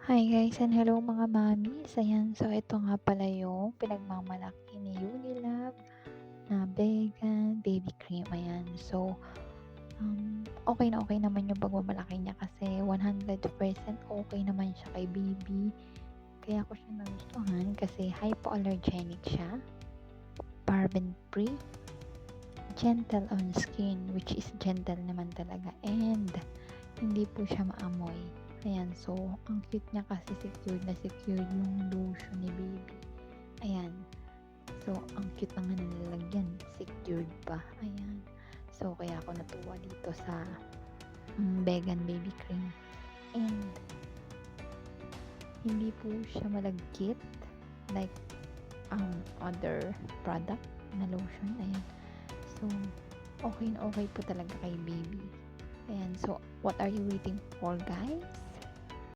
Hi guys and hello mga mommies. Ayan, so ito nga pala yung pinagmamalaki ni Unilove na vegan baby cream. Ayan, so okay na okay naman yung pagmamalaki niya kasi 100% okay naman siya kay baby. Kaya ko siya nagustuhan kasi hypoallergenic siya, paraben free, gentle on skin, which is gentle naman talaga, and hindi po siya maamoy. Ayan, so ang cute niya kasi secured na secured yung lotion ni baby. Ayan, so ang cute na nga na nilalagyan, secured pa. Ayan, so kaya ako natuwa dito sa vegan baby cream. And hindi po siya malagkit like other product na lotion. Ayan, so okay na okay po talaga kay baby. Ayan, so what are you waiting for guys?